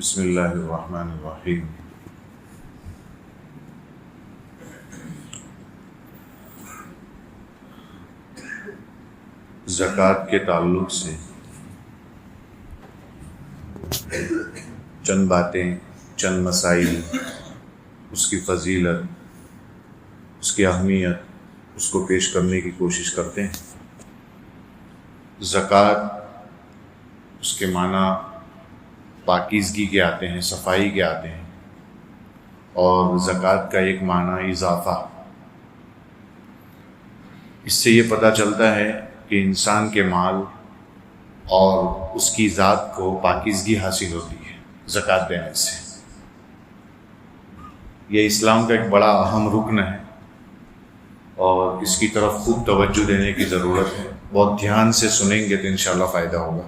بسم اللہ الرحمن الرحیم۔ زکوٰۃ کے تعلق سے چند باتیں، چند مسائل، اس کی فضیلت، اس کی اہمیت، اس کو پیش کرنے کی کوشش کرتے ہیں۔ زکوٰۃ، اس کے معنی پاکیزگی کے آتے ہیں، صفائی کے آتے ہیں، اور زکوٰۃ کا ایک معنی اضافہ۔ اس سے یہ پتہ چلتا ہے کہ انسان کے مال اور اس کی ذات کو پاکیزگی حاصل ہوتی ہے زکوٰۃ دینے سے۔ یہ اسلام کا ایک بڑا اہم رکن ہے اور اس کی طرف خوب توجہ دینے کی ضرورت ہے۔ بہت دھیان سے سنیں گے تو انشاءاللہ فائدہ ہوگا۔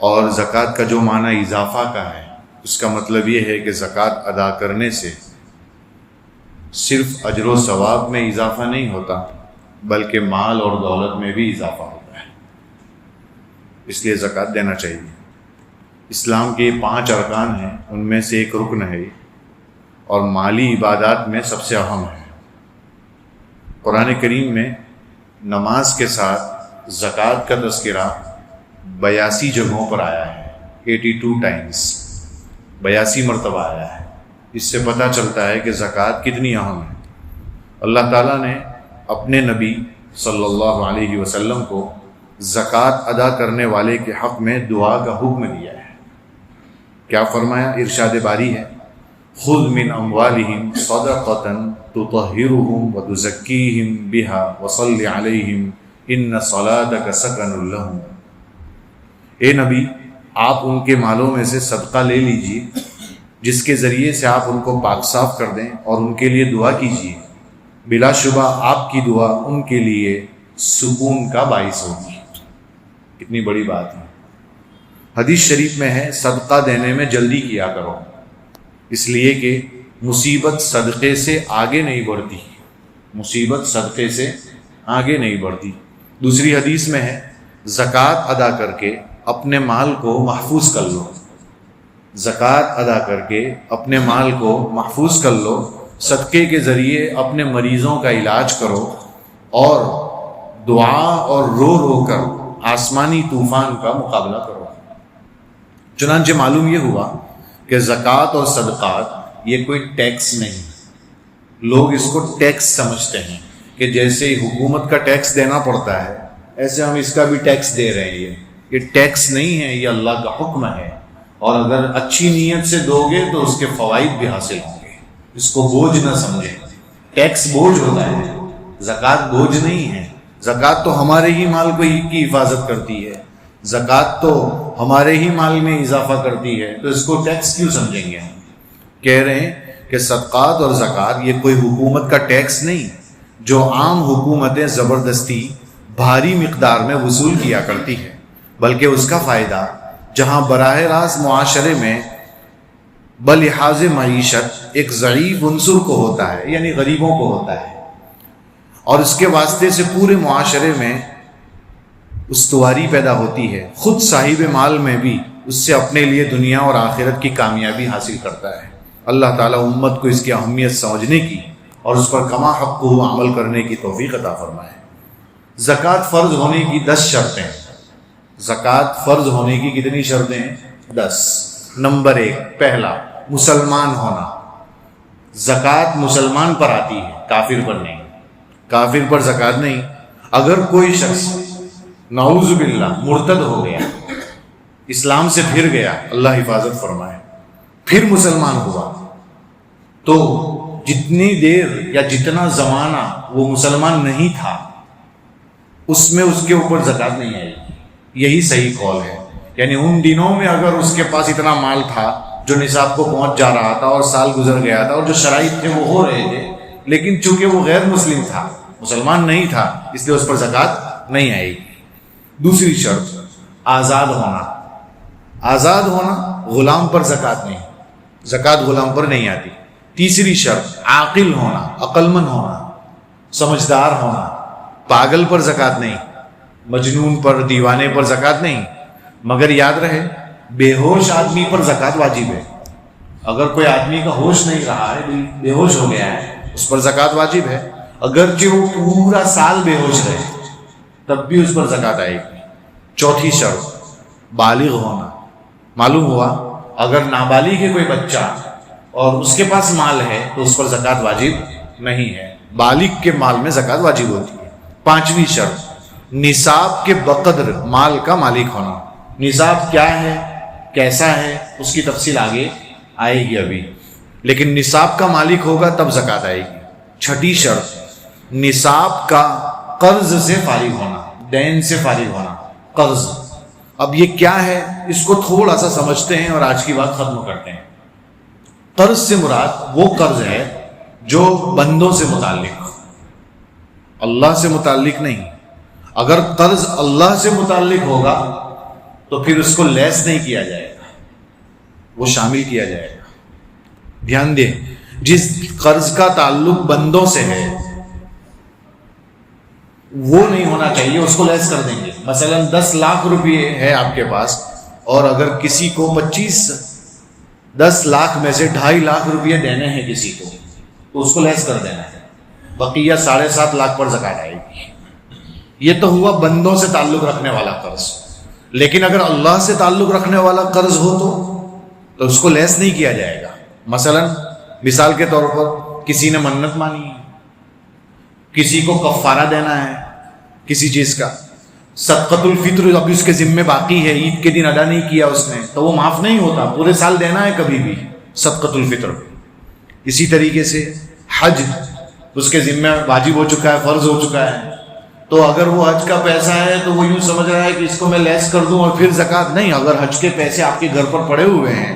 اور زکوٰۃ کا جو معنی اضافہ کا ہے، اس کا مطلب یہ ہے کہ زکوٰۃ ادا کرنے سے صرف اجر و ثواب میں اضافہ نہیں ہوتا، بلکہ مال اور دولت میں بھی اضافہ ہوتا ہے۔ اس لیے زکوٰۃ دینا چاہیے۔ اسلام کے 5 ارکان ہیں، ان میں سے ایک رکن ہے اور مالی عبادات میں سب سے اہم ہے۔ قرآن کریم میں نماز کے ساتھ زکوٰۃ کا تذکرہ 82 جگہوں پر آیا ہے، 82 ٹائمز، 82 مرتبہ آیا ہے۔ اس سے پتہ چلتا ہے کہ زکوٰۃ کتنی اہم ہے۔ اللہ تعالیٰ نے اپنے نبی صلی اللہ علیہ وسلم کو زکوٰۃ ادا کرنے والے کے حق میں دعا کا حکم دیا ہے۔ کیا فرمایا؟ ارشاد باری ہے، خذ من اموالہم صدقۃ تطہرہم وتزکیہم بہا وصل علیہم ان صلاتک سکن لہم۔ اے نبی، آپ ان کے مالوں میں سے صدقہ لے لیجیے جس کے ذریعے سے آپ ان کو پاک صاف کر دیں اور ان کے لیے دعا کیجیے۔ بلا شبہ آپ کی دعا ان کے لیے سکون کا باعث ہوگی۔ کتنی بڑی بات ہے۔ حدیث شریف میں ہے، صدقہ دینے میں جلدی کیا کرو، اس لیے کہ مصیبت صدقے سے آگے نہیں بڑھتی، مصیبت صدقے سے آگے نہیں بڑھتی۔ دوسری حدیث میں ہے، زکوٰۃ ادا کر کے اپنے مال کو محفوظ کر لو، زکوٰۃ ادا کر کے اپنے مال کو محفوظ کر لو، صدقے کے ذریعے اپنے مریضوں کا علاج کرو اور دعا اور رو رو کر آسمانی طوفان کا مقابلہ کرو۔ چنانچہ معلوم یہ ہوا کہ زکوٰۃ اور صدقات یہ کوئی ٹیکس نہیں۔ لوگ اس کو ٹیکس سمجھتے ہیں کہ جیسے حکومت کا ٹیکس دینا پڑتا ہے ایسے ہم اس کا بھی ٹیکس دے رہے ہیں۔ یہ ٹیکس نہیں ہے، یہ اللہ کا حکم ہے، اور اگر اچھی نیت سے دو گے تو اس کے فوائد بھی حاصل ہوں گے۔ اس کو بوجھ نہ سمجھیں۔ ٹیکس بوجھ ہوتا ہے، زکوٰۃ بوجھ نہیں ہے۔ زکوٰۃ تو ہمارے ہی مال کو کی حفاظت کرتی ہے، زکوٰۃ تو ہمارے ہی مال میں اضافہ کرتی ہے، تو اس کو ٹیکس کیوں سمجھیں گے ہم؟ کہہ رہے ہیں کہ صدقات اور زکوٰۃ یہ کوئی حکومت کا ٹیکس نہیں جو عام حکومتیں زبردستی بھاری مقدار میں وصول کیا کرتی ہے، بلکہ اس کا فائدہ جہاں براہ راست معاشرے میں بلحاظ معیشت ایک ضعیف عنصر کو ہوتا ہے، یعنی غریبوں کو ہوتا ہے، اور اس کے واسطے سے پورے معاشرے میں استواری پیدا ہوتی ہے، خود صاحب مال میں بھی اس سے اپنے لیے دنیا اور آخرت کی کامیابی حاصل کرتا ہے۔ اللہ تعالیٰ امت کو اس کی اہمیت سمجھنے کی اور اس پر کما حق کو عمل کرنے کی توفیق عطا فرمائے۔ زکوٰۃ فرض ہونے کی 10 شرطیں۔ زکوٰۃ فرض ہونے کی کتنی شرطیں ہیں؟ 10۔ نمبر 1، پہلا، مسلمان ہونا۔ زکوٰۃ مسلمان پر آتی ہے، کافر پر نہیں۔ کافر پر زکوٰۃ نہیں۔ اگر کوئی شخص نعوذ باللہ مرتد ہو گیا، اسلام سے پھر گیا، اللہ حفاظت فرمائے، پھر مسلمان ہوا، تو جتنی دیر یا جتنا زمانہ وہ مسلمان نہیں تھا اس میں اس کے اوپر زکوٰۃ نہیں آئی۔ یہی صحیح قول ہے، یعنی ان دنوں میں اگر اس کے پاس اتنا مال تھا جو نصاب کو پہنچ جا رہا تھا اور سال گزر گیا تھا اور جو شرائط تھے وہ ہو رہے تھے، لیکن چونکہ وہ غیر مسلم تھا، مسلمان نہیں تھا، اس لیے اس پر زکوٰۃ نہیں آئے گی۔ دوسری شرط، آزاد ہونا۔ آزاد ہونا، غلام پر زکوٰۃ نہیں، زکوٰۃ غلام پر نہیں آتی۔ تیسری شرط، عاقل ہونا، عقل مند ہونا، سمجھدار ہونا۔ پاگل پر زکوٰۃ نہیں، مجنون پر، دیوانے پر زکوٰۃ نہیں، مگر یاد رہے بے ہوش آدمی پر زکوٰۃ واجب ہے. اگر کوئی آدمی کا ہوش نہیں رہا ہے، بے ہوش ہو گیا ہے، اس پر زکوٰۃ واجب ہے. اگرچہ وہ پورا سال بے ہوش رہے تب بھی اس پر زکوٰۃ آئے گی. چوتھی شرط بالغ ہونا. معلوم ہوا اگر نابالغ ہے کوئی بچہ اور اس کے پاس مال ہے تو اس پر زکوٰۃ واجب نہیں ہے. بالغ کے مال میں زکوٰۃ واجب ہوتی ہے. پانچویں شرط نصاب کے بقدر مال کا مالک ہونا. نصاب کیا ہے، کیسا ہے، اس کی تفصیل آگے آئے گی ابھی، لیکن نصاب کا مالک ہوگا تب زکوٰۃ آئے گی. چھٹی شرط نصاب کا قرض سے فارغ ہونا، دین سے فارغ ہونا. قرض اب یہ کیا ہے، اس کو تھوڑا سا سمجھتے ہیں اور آج کی بات ختم کرتے ہیں. قرض سے مراد وہ قرض ہے جو بندوں سے متعلق، اللہ سے متعلق نہیں. اگر قرض اللہ سے متعلق ہوگا تو پھر اس کو لیس نہیں کیا جائے گا، وہ شامل کیا جائے گا. دھیان دیں، جس قرض کا تعلق بندوں سے ہے وہ نہیں ہونا چاہیے، اس کو لیس کر دیں گے. مثلا 10 لاکھ روپئے ہے آپ کے پاس اور اگر کسی کو 10 لاکھ میں سے 2.5 لاکھ روپئے دینے ہیں کسی کو تو اس کو لیس کر دینا ہے، بقیہ 7.5 لاکھ پر زکوٰۃ آئے گی. یہ تو ہوا بندوں سے تعلق رکھنے والا قرض. لیکن اگر اللہ سے تعلق رکھنے والا قرض ہو تو اس کو لیس نہیں کیا جائے گا. مثلا مثال کے طور پر کسی نے منت مانی ہے، کسی کو کفارہ دینا ہے کسی چیز کا، صدقۃ الفطر ابھی اس کے ذمے باقی ہے، عید کے دن ادا نہیں کیا اس نے تو وہ معاف نہیں ہوتا، پورے سال دینا ہے کبھی بھی صدقۃ الفطر. اسی طریقے سے حج اس کے ذمے واجب ہو چکا ہے، فرض ہو چکا ہے، تو اگر وہ حج کا پیسہ ہے تو وہ یوں سمجھ رہا ہے کہ اس کو میں لیس کر دوں اور پھر زکوٰۃ نہیں. اگر حج کے پیسے آپ کے گھر پر پڑے ہوئے ہیں،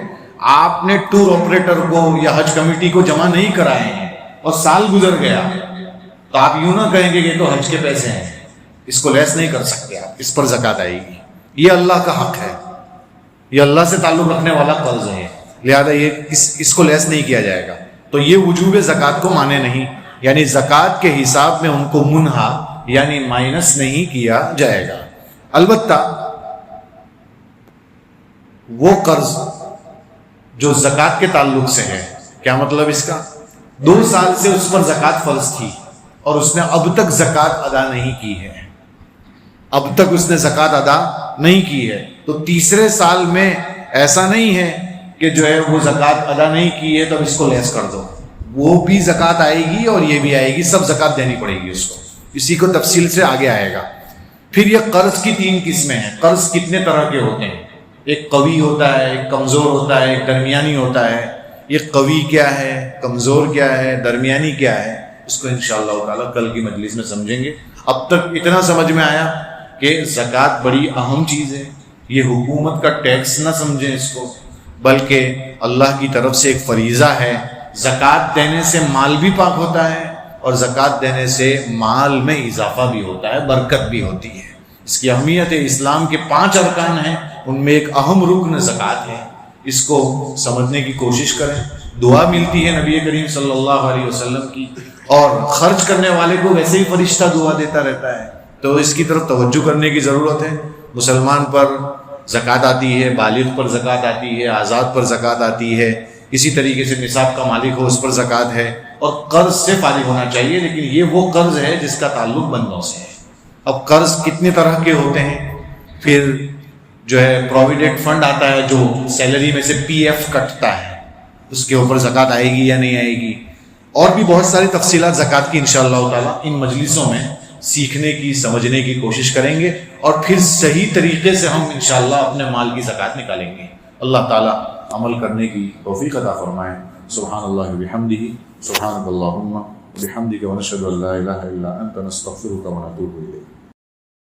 آپ نے ٹور آپریٹر کو یا حج کمیٹی کو جمع نہیں کرائے ہیں اور سال گزر گیا تو آپ یوں نہ کہیں گے کہ یہ تو حج کے پیسے ہیں، اس کو لیس نہیں کر سکتے آپ، اس پر زکوٰۃ آئے گی. یہ اللہ کا حق ہے، یہ اللہ سے تعلق رکھنے والا قرض ہے، لہذا یہ اس کو لیس نہیں کیا جائے گا. تو یہ وجوب زکوٰۃ کو مانے نہیں، یعنی زکوٰۃ کے حساب میں ان کو منہا یعنی مائنس نہیں کیا جائے گا. البتہ وہ قرض جو زکوٰۃ کے تعلق سے ہے، کیا مطلب اس کا، 2 سال سے اس پر زکوٰۃ فرض تھی اور اس نے اب تک زکوٰۃ ادا نہیں کی ہے، اب تک اس نے زکوٰۃ ادا نہیں کی ہے، تو تیسرے سال میں ایسا نہیں ہے کہ جو ہے وہ زکوٰۃ ادا نہیں کی ہے تو اب اس کو لیس کر دو. وہ بھی زکوٰۃ آئے گی اور یہ بھی آئے گی، سب زکوٰۃ دینی پڑے گی اس کو. اسی کو تفصیل سے آگے آئے گا. پھر یہ قرض کی 3 قسمیں ہیں. قرض کتنے طرح کے ہوتے ہیں، ایک قوی ہوتا ہے، ایک کمزور ہوتا ہے، ایک درمیانی ہوتا ہے. یہ قوی کیا ہے، کمزور کیا ہے، درمیانی کیا ہے، اس کو انشاءاللہ تعالیٰ کل کی مجلس میں سمجھیں گے. اب تک اتنا سمجھ میں آیا کہ زکوٰۃ بڑی اہم چیز ہے. یہ حکومت کا ٹیکس نہ سمجھیں اس کو، بلکہ اللہ کی طرف سے ایک فریضہ ہے. زکوٰۃ دینے سے مال بھی پاک ہوتا ہے اور زکوٰۃ دینے سے مال میں اضافہ بھی ہوتا ہے، برکت بھی ہوتی ہے. اس کی اہمیت ہے. اسلام کے 5 ارکان ہیں، ان میں ایک اہم رکن زکوٰۃ ہے. اس کو سمجھنے کی کوشش کریں. دعا ملتی ہے نبی کریم صلی اللہ علیہ وسلم کی، اور خرچ کرنے والے کو ویسے ہی فرشتہ دعا دیتا رہتا ہے، تو اس کی طرف توجہ کرنے کی ضرورت ہے. مسلمان پر زکوٰۃ آتی ہے، بالغ پر زکوٰۃ آتی ہے، آزاد پر زکوٰۃ آتی ہے، اسی طریقے سے نصاب کا مالک ہو اس پر زکوٰۃ ہے، اور قرض سے فارغ ہونا چاہیے. لیکن یہ وہ قرض ہے جس کا تعلق بندوں سے ہے. اب قرض کتنے طرح کے ہوتے ہیں. پھر جو ہے پروویڈنٹ فنڈ آتا ہے جو سیلری میں سے PF کٹتا ہے، اس کے اوپر زکوٰۃ آئے گی یا نہیں آئے گی. اور بھی بہت ساری تفصیلات زکوٰۃ کی انشاءاللہ تعالیٰ ان مجلسوں میں سیکھنے کی، سمجھنے کی کوشش کریں گے، اور پھر صحیح طریقے سے ہم انشاءاللہ اپنے مال کی زکوٰۃ نکالیں گے. اللہ تعالیٰ عمل کرنے کی توفیق عطا فرمائے. سبحان اللہ بحمدہ، سبحانک اللہم وبحمدک، ونشہد ان لا الہ الا انت، نستغفرک ونتوب الیک.